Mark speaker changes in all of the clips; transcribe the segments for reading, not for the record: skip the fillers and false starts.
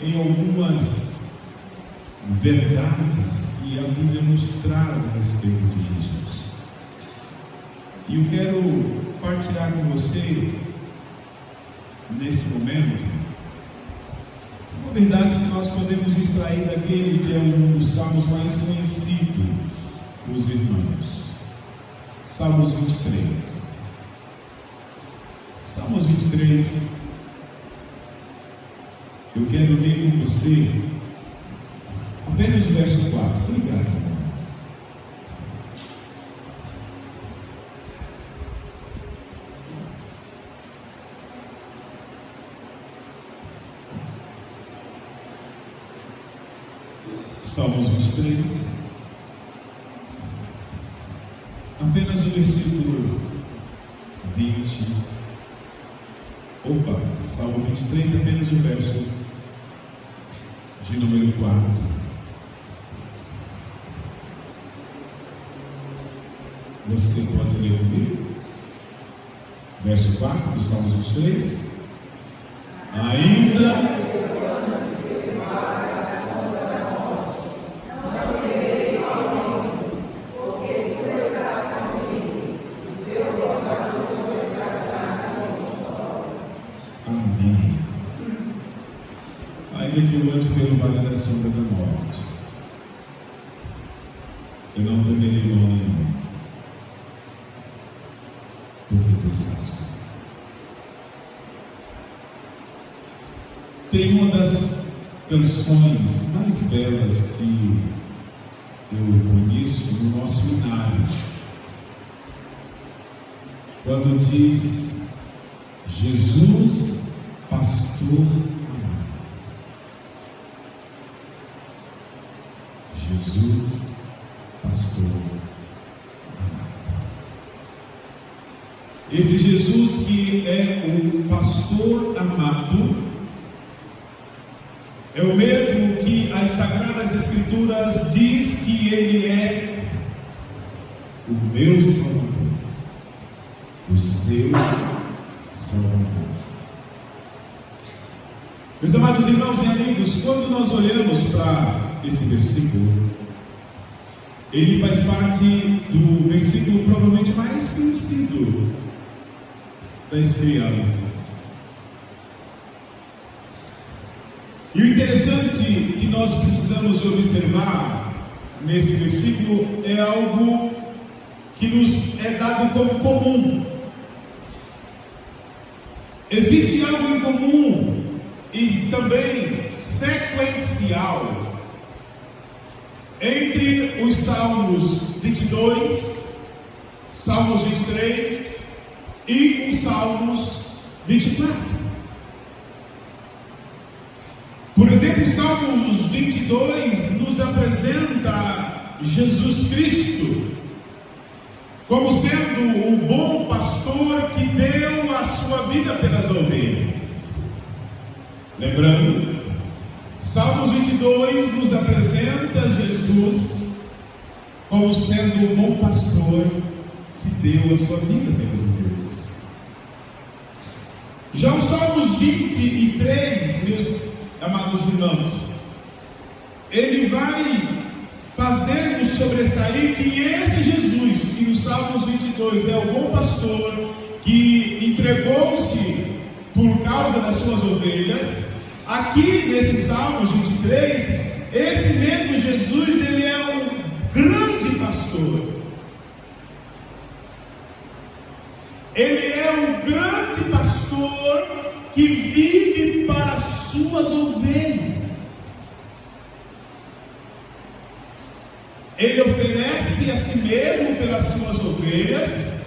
Speaker 1: em algumas verdades que a Bíblia nos traz a respeito de Jesus. E eu quero partilhar com você, nesse momento, uma verdade que nós podemos extrair daquele que é um dos salmos mais conhecidos dos irmãos. Salmos 23. Salmos 23. Eu quero ler com você apenas o verso 4. Obrigado, irmão. Salmos 23. Apenas o versículo 20. Salmo 23, apenas o verso de número 4. Você pode ler comigo? Verso 4 do Salmo 23. Ainda que eu ande pelo vale da sombra da morte, eu não temerei mal nenhum, porque tu estás comigo. Tem uma das canções mais belas que eu conheço no nosso hinário, quando diz: Jesus, pastor. Jesus, pastor amado. Esse Jesus que é o pastor amado é o mesmo que as Sagradas Escrituras diz que ele é o meu Salvador, o seu Salvador. Meus amados irmãos e amigos, quando nós olhamos para esse versículo, ele faz parte do versículo provavelmente mais conhecido das crianças. E o interessante que nós precisamos observar nesse versículo é algo que nos é dado como comum. Existe algo em comum e também sequencial entre os Salmos 22, Salmos 23 e os Salmos 24. Por exemplo, o Salmos 22 nos apresenta Jesus Cristo como sendo o bom pastor que deu a sua vida pelas ovelhas. Lembrando, Salmos 22 nos apresenta Jesus como sendo o bom pastor que deu a sua vida pelas ovelhas. Já o Salmos 23, meus amados irmãos, ele vai fazer-nos sobressair que esse Jesus, que no Salmos 22 é o bom pastor que entregou-se por causa das suas ovelhas. Aqui nesse Salmos 23, esse mesmo Jesus, ele é um grande pastor. Ele é um grande pastor que vive para as suas ovelhas. Ele oferece a si mesmo pelas suas ovelhas,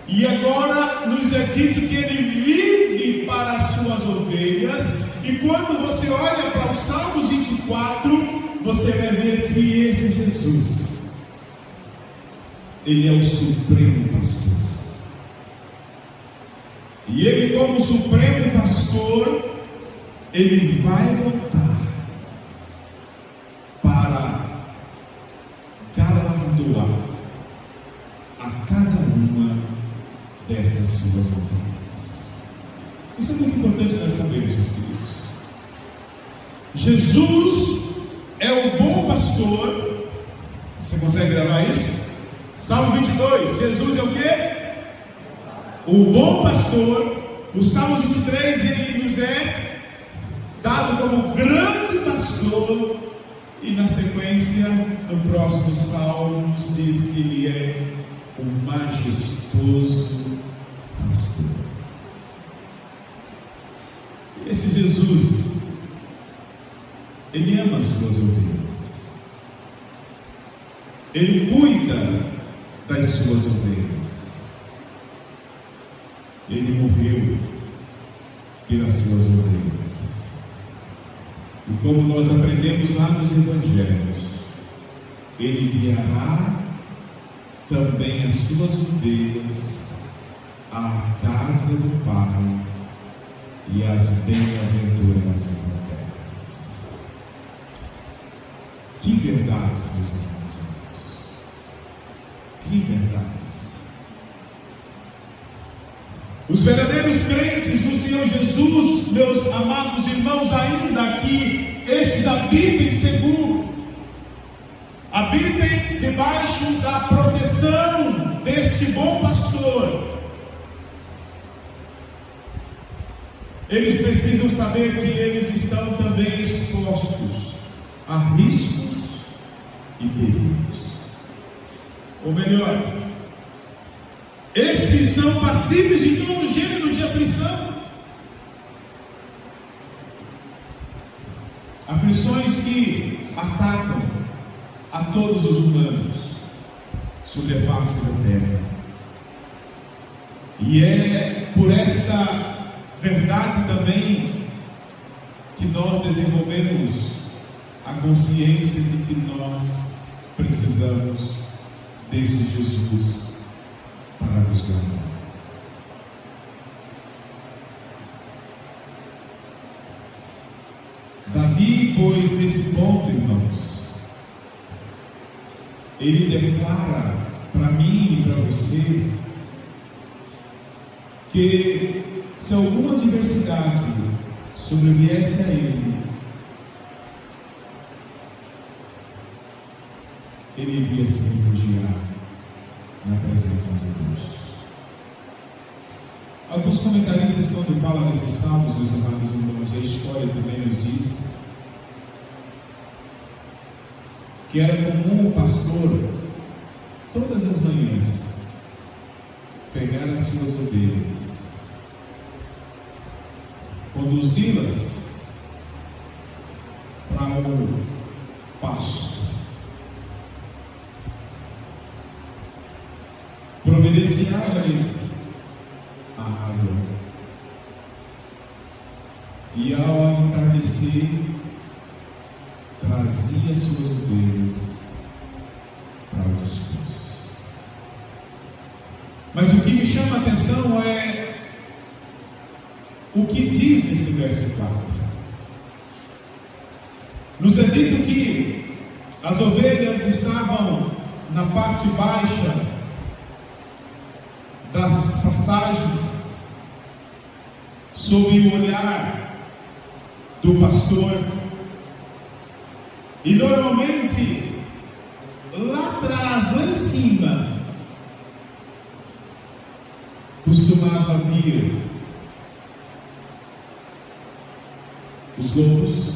Speaker 1: e agora nos é dito que ele vive para as suas ovelhas. E quando você olha para o Salmos 24, você vai ver que esse Jesus, ele é o supremo pastor. E ele, como supremo pastor, ele vai voltar para galardoar a cada uma dessas suas ovelhas. Isso é muito importante nós sabermos, meus queridos. Jesus é o bom pastor. Você consegue gravar isso? Salmo 22, Jesus é o quê? O bom pastor. O Salmo 23, ele nos é dado como grande pastor. E na sequência, no próximo Salmo, nos diz que ele é o majestoso pastor. Esse Jesus, ele ama as suas ovelhas. Ele cuida das suas ovelhas. Ele morreu pelas suas ovelhas. E como nós aprendemos lá nos Evangelhos, ele guiará também as suas ovelhas à casa do Pai e às bem-aventuranças eternas. Que verdades, meus irmãos! Que verdades! Os verdadeiros crentes no Senhor Jesus, meus amados irmãos, ainda que estes habitem seguros, habitem debaixo da proteção deste bom pastor, eles precisam saber que eles estão também expostos a riscos e perigos. Ou melhor, esses são passíveis de todo gênero de aflição. Aflições que atacam a todos os humanos sobre a face da terra. E é por esta verdade também que nós desenvolvemos a consciência de que nós precisamos desse Jesus para nos guardar. Davi, pois, nesse ponto, irmãos, ele declara para mim e para você que se alguma adversidade sobreviesse a ele, ele iria se refugiar na presença de Deus. Alguns comentaristas, quando falam nesses salmos, meus amados irmãos, a história também nos diz que era comum o pastor, todas as manhãs, pegar as suas ovelhas, conduzi-las para o pasto, providenciava-lhes a água, e ao entardecer trazia suas ovelhas para o descanso. Mas o que me chama a atenção é o que diz nesse verso 4. Nos é dito que as ovelhas estavam na parte baixa das pastagens, sob o olhar do pastor, e normalmente lá atrás, lá em cima, costumava vir os lobos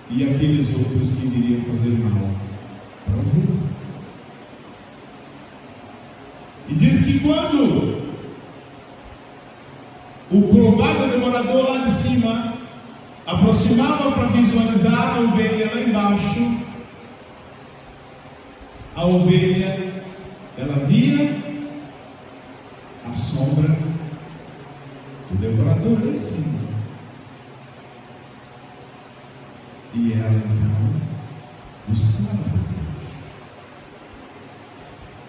Speaker 1: e aqueles outros que viriam fazer mal para o mundo. E diz que quando o provável devorador lá de cima aproximava para visualizar a ovelha lá embaixo, a ovelha, ela via a sombra do devorador lá em cima, e ela então buscava.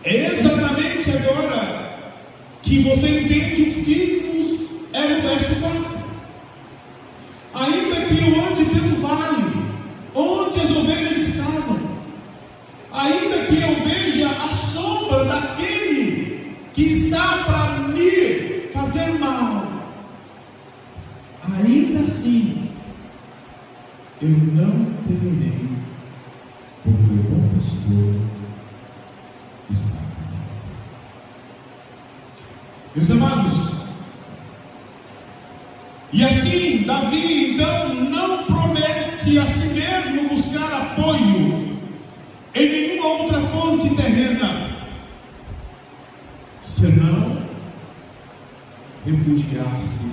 Speaker 1: É exatamente agora que você entende o que nos é o verso 4. Ainda que eu ande pelo vale, onde as ovelhas estavam, ainda que eu veja a sombra daquele que está para me fazer mal, ainda assim eu não temerei, porque o bom pastor está comigo. Meus amados, e assim Davi então não promete a si mesmo buscar apoio em nenhuma outra fonte terrena, senão refugiar-se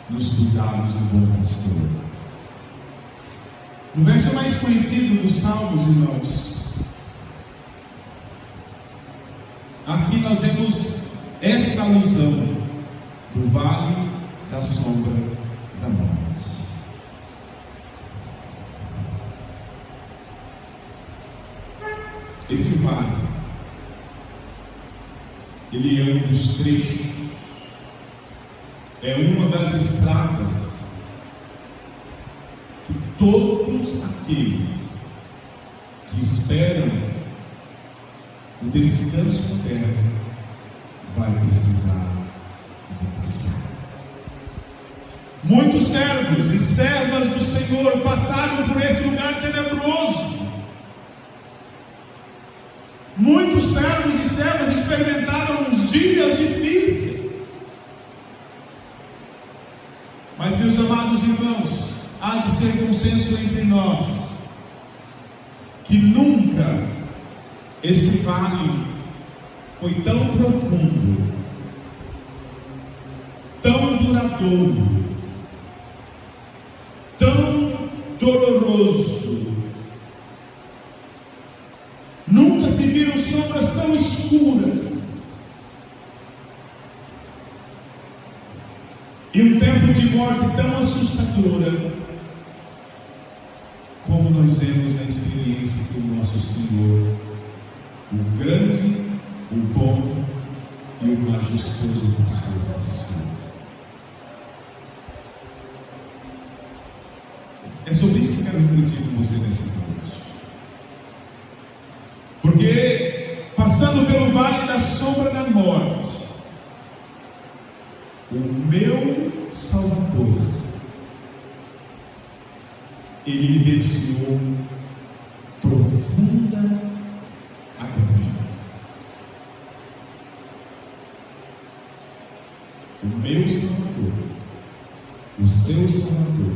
Speaker 1: nos cuidados do bom pastor. No verso mais conhecido dos Salmos, irmãos, aqui nós vemos esta alusão do vale da sombra da morte. Esse vale, ele é um dos trechos, é uma das estradas que todos aqueles que esperam o descanso eterno vai precisar de passar. Muitos servos e servas do Senhor passaram por esse lugar tenebroso. Muitos servos e servas experimentaram uns dias difíceis. Mas, meus amados irmãos, há de ser consenso entre nós que nunca esse vale foi tão profundo, tão duradouro, tão doloroso. Nunca se viram sombras tão escuras e um tempo de morte tão assustadora como nós vemos na experiência do nosso Senhor, o grande, o bom e o majestoso pastor. É sobre isso que quero refletir com você nessa noite. Porque, passando pelo vale da sombra da morte, o meu Salvador, ele vivenciou profunda agonia. O meu Salvador, o seu Salvador,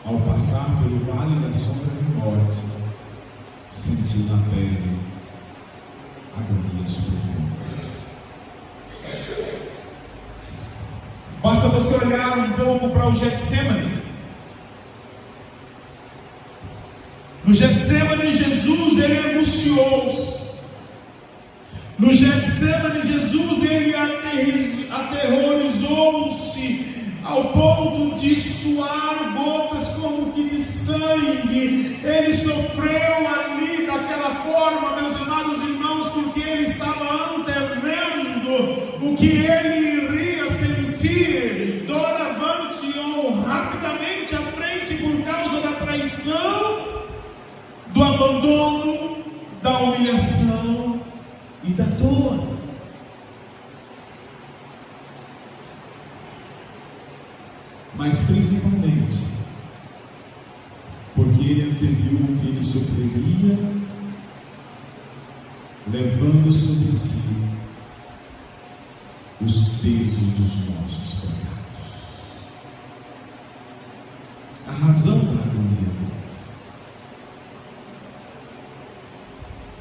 Speaker 1: ao passar pelo vale da sombra da morte, sentiu na pele agonias profundas. Basta você olhar um pouco para o Getsemane. No Getsemane, Jesus, ele angustiou-se. No Getsemane, Jesus, ele aterrorizou-se ao ponto de suar gotas como que de sangue. Ele sofreu ali daquela forma, meus amados irmãos, porque ele estava antevendo o que ele iria sentir doravante ou rapidamente à frente por causa da traição, do abandono, da humilhação e da dor. Mas principalmente porque ele anteviu o que ele sofreria, levando sobre si os pesos dos nossos pecados. A razão da agonia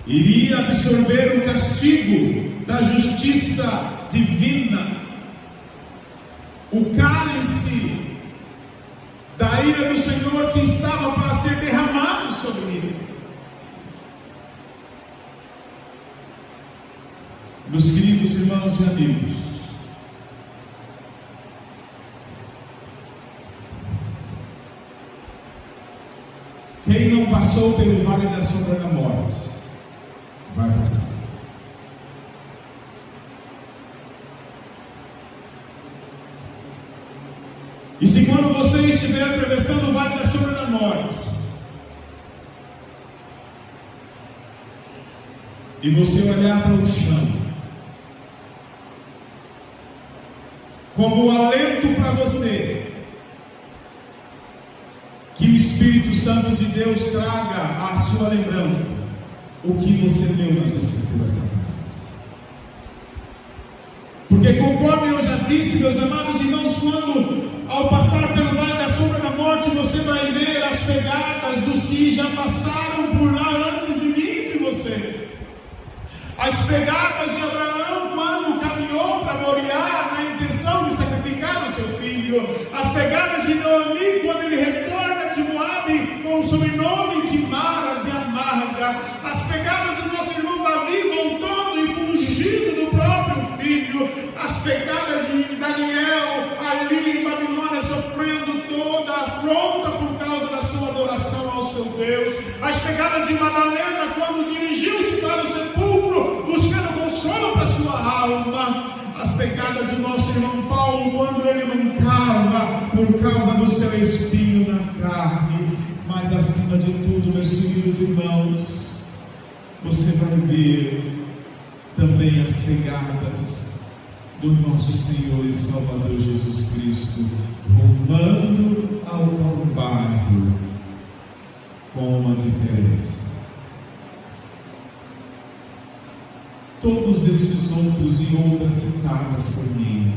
Speaker 1: iria absorver o castigo da justiça divina, o cálice da ira do Senhor que estava para ser derramado sobre ele. Meus queridos irmãos e amigos, quem não passou pelo vale da sombra da morte, vai passar. E se quando você estiver atravessando o vale da sombra da morte, e você olhar para o chão, como alento para você, Espírito Santo de Deus traga à sua lembrança o que você leu nas Escrituras Sagradas. Porque conforme eu já disse, meus amados irmãos, quando ao passar pelo vale da sombra da morte, você vai ver as pegadas dos que já passaram por lá antes de mim que você. As pegadas de Abraão quando caminhou para Moriá na intenção de sacrificar o seu filho. As pegadas de Noemi quando ele retorna de Moabe com o sobrenome de Mara, de amarga. As pegadas do nosso irmão Davi voltando e fugindo do próprio filho. As pegadas de Daniel ali em Babilônia sofrendo toda a afronta por causa da sua adoração ao seu Deus. As pegadas de Madalena quando dirigiu-se para o sepulcro buscando consolo para sua alma. As pegadas do nosso irmão Paulo quando ele mancava por causa do seu espinho na carne. Mas acima de tudo, meus queridos irmãos, você vai ver também as pegadas do nosso Senhor e Salvador Jesus Cristo, rumando ao Calvário, com uma diferença. Todos esses outros e outras citadas por mim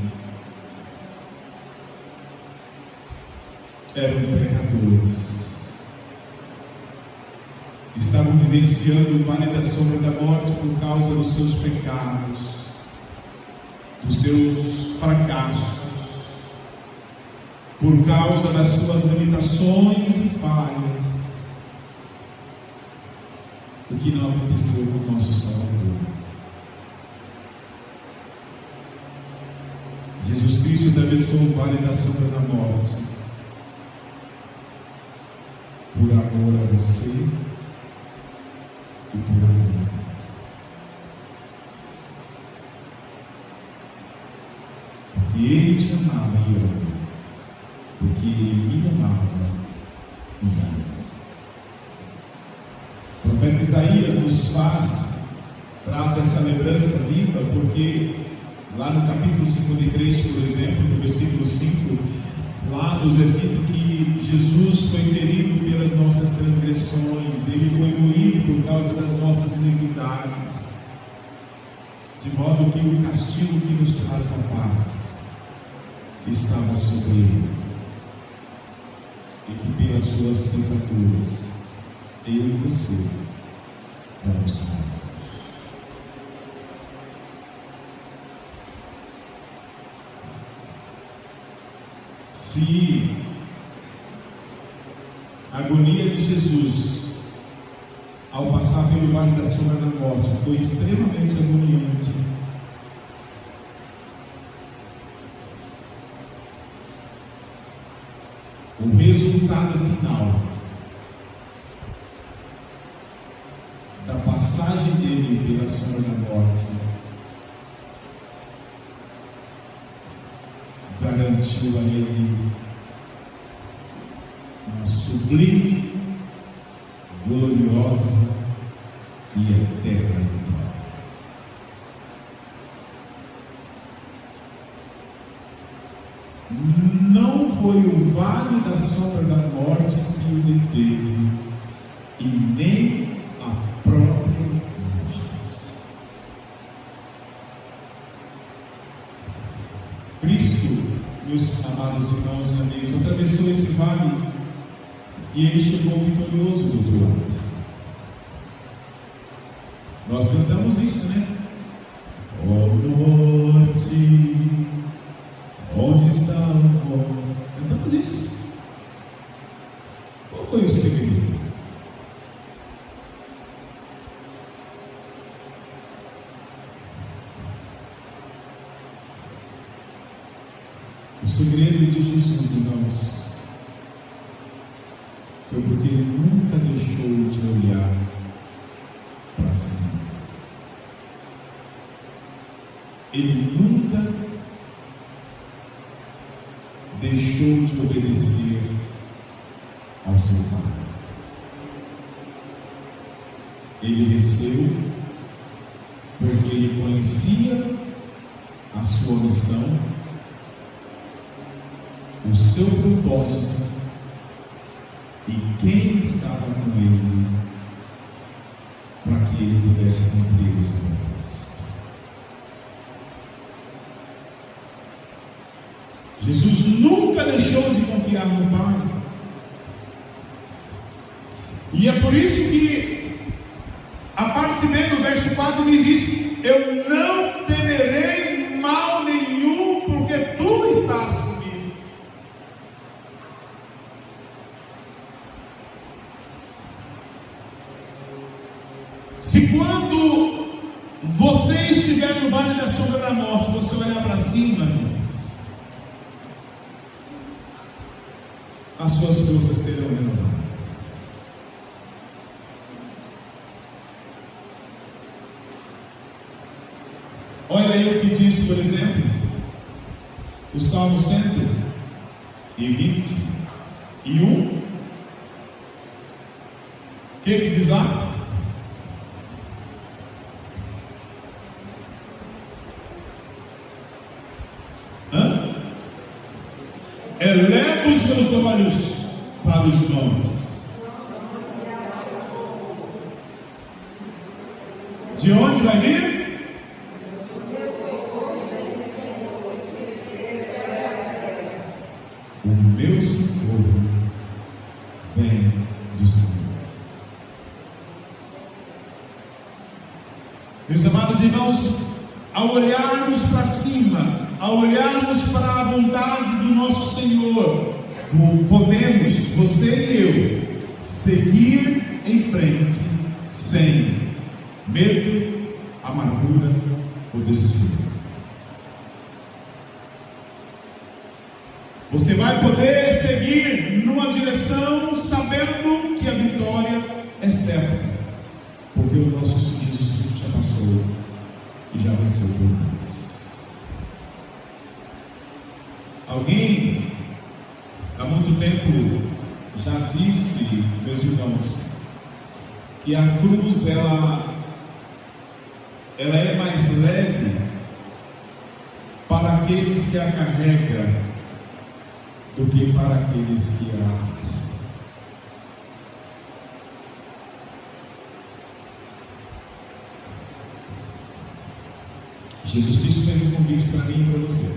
Speaker 1: eram pecadores, estavam vivenciando o vale da sombra da morte por causa dos seus pecados, dos seus fracassos, por causa das suas limitações e falhas. O que não aconteceu com o nosso Salvador. Jesus Cristo atravessou o vale da sombra da morte por amor a você e por amor. Porque Ele te amava e ama. Porque Ele me amava e ama. O profeta Isaías nos traz essa lembrança viva, porque lá no capítulo 53, por exemplo, no versículo 5, lá nos é dito que Jesus foi ferido pelas nossas transgressões, Ele foi moído por causa das nossas iniquidades, de modo que o castigo que nos traz a paz estava sobre Ele, e que pelas suas pisaduras eu e você vamos salvos. Se a agonia de Jesus ao passar pelo vale da sombra da morte foi extremamente agoniante, o resultado final da passagem dele pela sombra da morte garantiu a ele uma sublime, gloriosa e eterna vitória. Não foi o vale da sombra da morte que o deteve, e nem a própria morte. Cristo, meus amados irmãos e amigos, atravessou esse vale e Ele chegou vitorioso do outro lado. Nós cantamos isso, né? Ó morte, onde está o amor? Cantamos isso. Qual foi o segredo? O segredo de Jesus, irmãos, foi porque Ele nunca deixou de olhar para cima. Ele nunca deixou de obedecer ao seu Pai. Ele venceu porque Ele conhecia a sua missão, o seu propósito e quem estava com ele para que ele pudesse cumprir esse propósito. Jesus nunca deixou de confiar no Pai. E é por isso que a parte B do verso 4 diz isso: eu não temerei mal nenhum, porque tu estás comigo. Se quando você estiver no vale da sombra da morte, você olhar para cima, irmãos, as suas forças serão renovadas. Olha aí o que diz, por exemplo, o Salmo 121. O que diz lá? Eleva os meus olhos para os montes. De onde vai vir? O meu socorro vem do Senhor. Meus amados irmãos, ao olharmos para cima, ao olharmos para a vontade do nosso Senhor, podemos, você e eu, seguir em frente sem medo, amargura ou desespero. Você vai poder seguir numa direção sabendo que a vitória é certa, porque o nosso Senhor Jesus já passou e já venceu por nós. Alguém há muito tempo já disse, meus irmãos, que a cruz ela é mais leve para aqueles que a carregam do que para aqueles que a arrastam. Jesus Cristo fez um convite para mim e para você.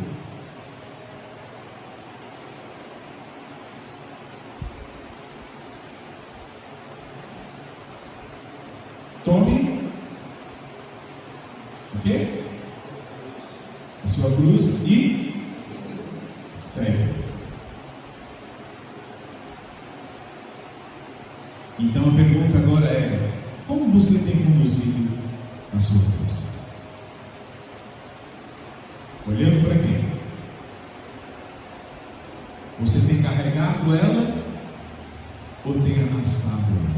Speaker 1: Tome o quê? A sua cruz e segue. Então a pergunta agora é: como você tem conduzido a sua cruz? Olhando para quem? Você tem carregado ela ou tem arrastado ela?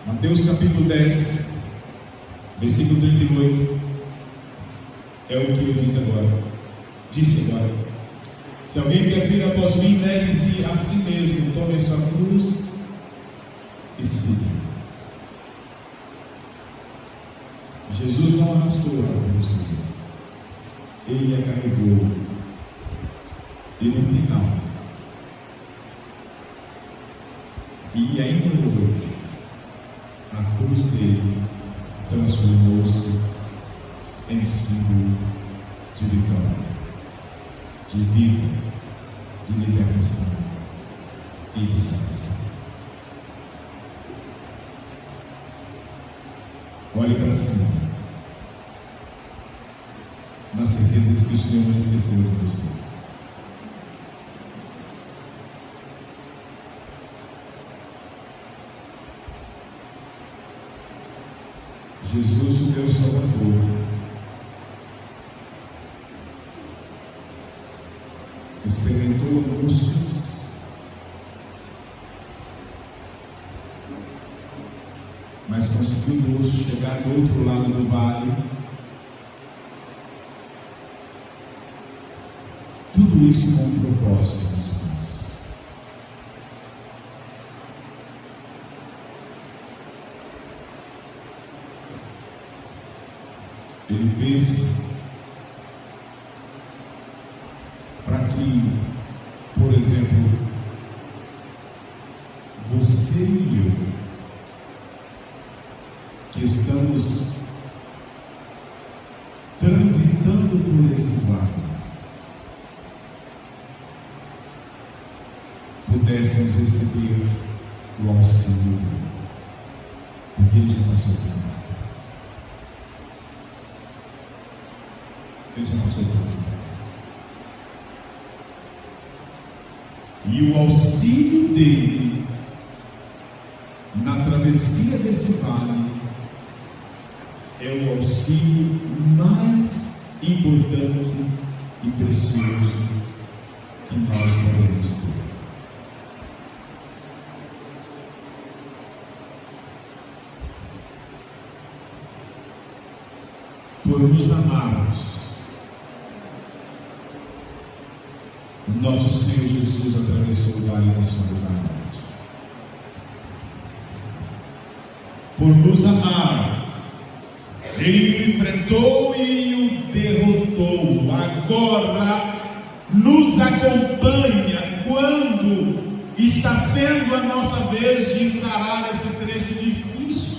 Speaker 1: Mateus capítulo 10, versículo 38, é o que eu disse agora. Se alguém quer vir após mim, negue-se a si mesmo, tome sua cruz e siga. Jesus não arrastou a cruz, ele a carregou, e no final, e ainda hoje, a cruz dele transformou-se em símbolo de vitória, de vida, de libertação e de salvação. Olhe para cima, na certeza de que o Senhor não esqueceu de você. Jesus, o meu Salvador, experimentou angústias, mas conseguiu chegar do outro lado do vale. Tudo isso com um propósito, meus irmãos. Ele fez passando por esse vale, pudéssemos receber o auxílio dele, porque ele já passou por nós. Ele já passou por nós. E o auxílio dele na travessia desse vale é o auxílio mais importante e precioso que nós podemos ter. Por nos amarmos, o nosso Senhor Jesus atravessou o vale da sombra da morte. Por nos amar, Ele o enfrentou e o derrotou. Agora nos acompanha quando está sendo a nossa vez de encarar esse trecho difícil.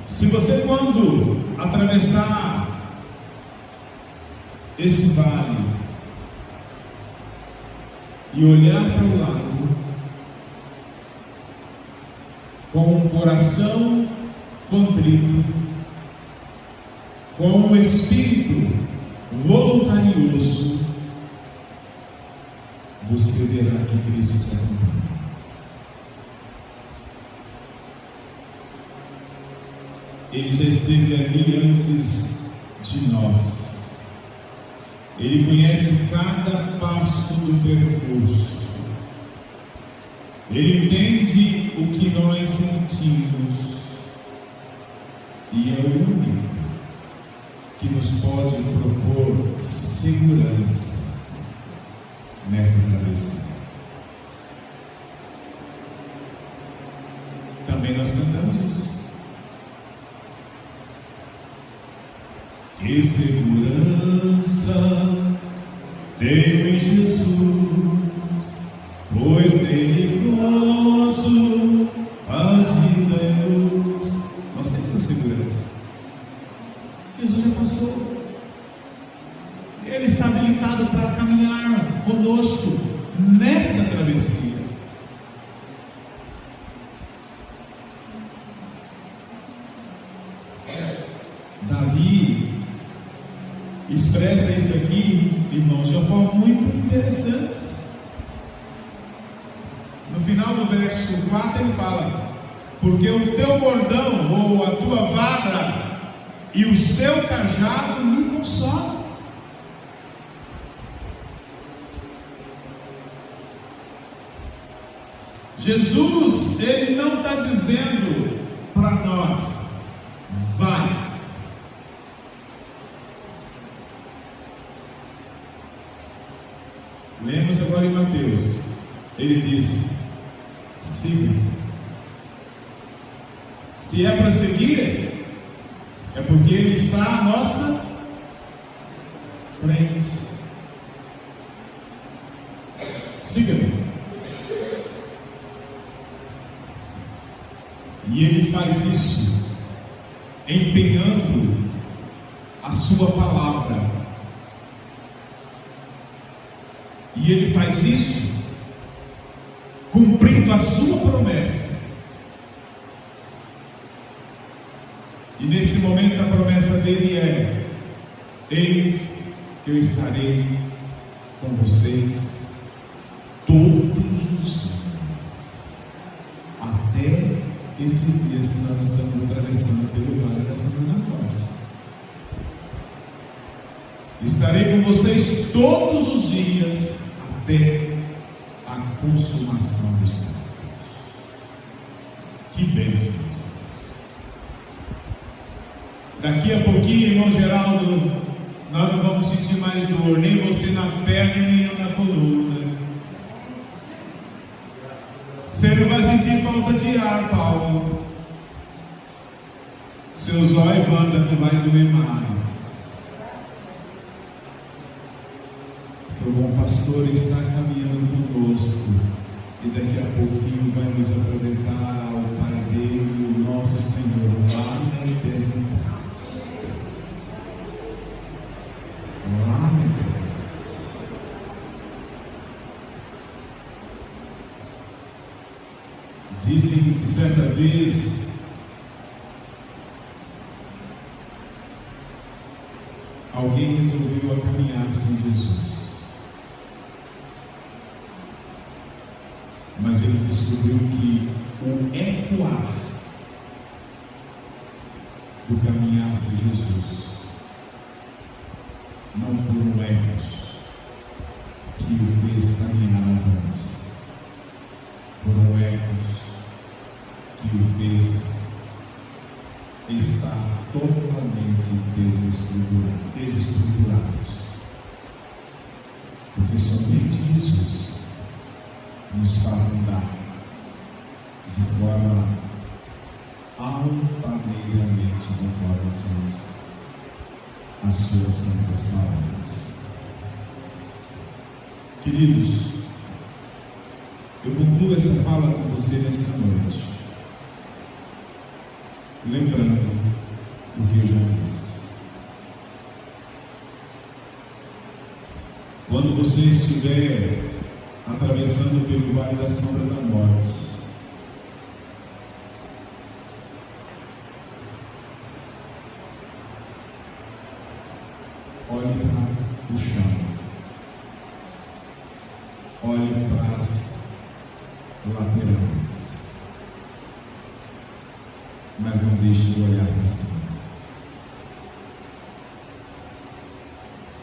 Speaker 1: Se você, quando atravessar esse vale e olhar para o lado com um coração contrito, com um espírito voluntarioso, você verá que Cristo te acompanha. Ele já esteve ali antes de nós. Ele conhece cada passo do percurso. Ele entende o que nós sentimos. E é o único que nos pode propor segurança nessa travessia. Também nós cantamos isso. Que segurança tenho em Jesus, pois nele gozo, paz e luz. Nós temos a segurança. Jesus já passou. Ele está habilitado para caminhar conosco nesta travessia. Davi expressa isso aqui, irmãos, de uma forma muito interessante. No final do verso 4 ele fala: porque o teu bordão ou a tua vara e o seu cajado me consolam. Jesus, ele não está dizendo para nós: vai. Lemos agora em Mateus, ele diz: siga. Se é para seguir, é porque ele está à nossa frente. Siga-me. E ele faz isso empenhando a sua palavra. E ele faz isso cumprindo a sua promessa. E nesse momento a promessa dele é: eis que eu estarei com vocês todos os dias, até esse dia que nós estamos atravessando pelo vale da sombra da morte. Estarei com vocês todos os dias até a consumação dos séculos. Que bênção! Daqui a pouquinho, irmão Geraldo, nós não vamos sentir mais dor, nem você na perna, nem eu na coluna. Você não vai sentir falta de ar, Paulo. Seus olhos banda não vai doer mais. O bom pastor está caminhando conosco e daqui a pouquinho vai nos apresentar ao Pai dele, o nosso Senhor, lá na eternidade. Lá na eternidade. Dizem que certa vez alguém resolveu caminhar sem Jesus. Mas ele descobriu que o ecoar do caminhar sem Jesus não foram ecos que o fez caminhar avante, foram ecos que o fez estar totalmente desestruturados, porque somente Jesus nos faz andar de forma altaneiramente, conforme diz as suas santas palavras. Queridos, eu concluo essa fala com você nesta noite, lembrando o que eu já disse. Quando você estiver atravessando pelo vale da sombra da morte, olhe para o chão, olhe para as laterais, mas não deixe de olhar para cima.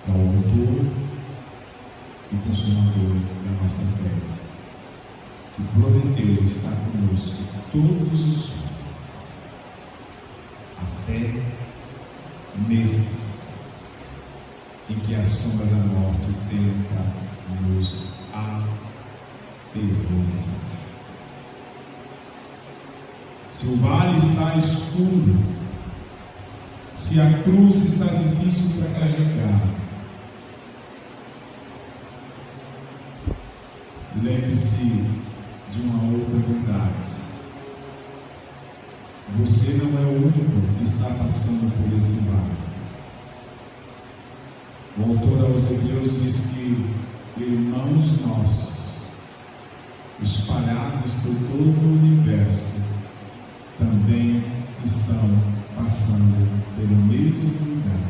Speaker 1: Ao autor e consumador da nossa fé, que prometeu estar conosco todos os dias, até meses em que a sombra da morte tenta nos aterrorizar. Se o vale está escuro, se a cruz está difícil para carregar, lembre-se de uma outra verdade: você não é o único que está passando por esse vale. O autor aos Hebreus diz que irmãos nossos, espalhados por todo o universo, também estão passando pelo mesmo lugar.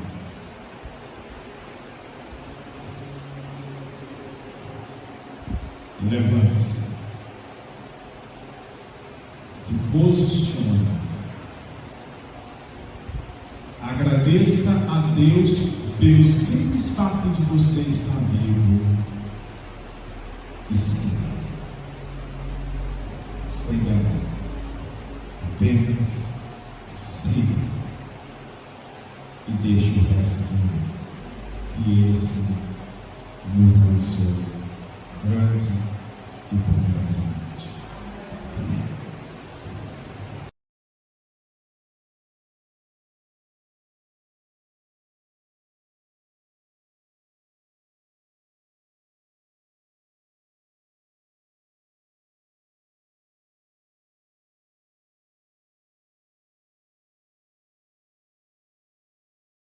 Speaker 1: Levante-se, se posicione, agradeça a Deus pelo simples fato de você estar vivo e siga, apenas siga e deixe o resto de mim, que Ele sim nos abençoe. Grande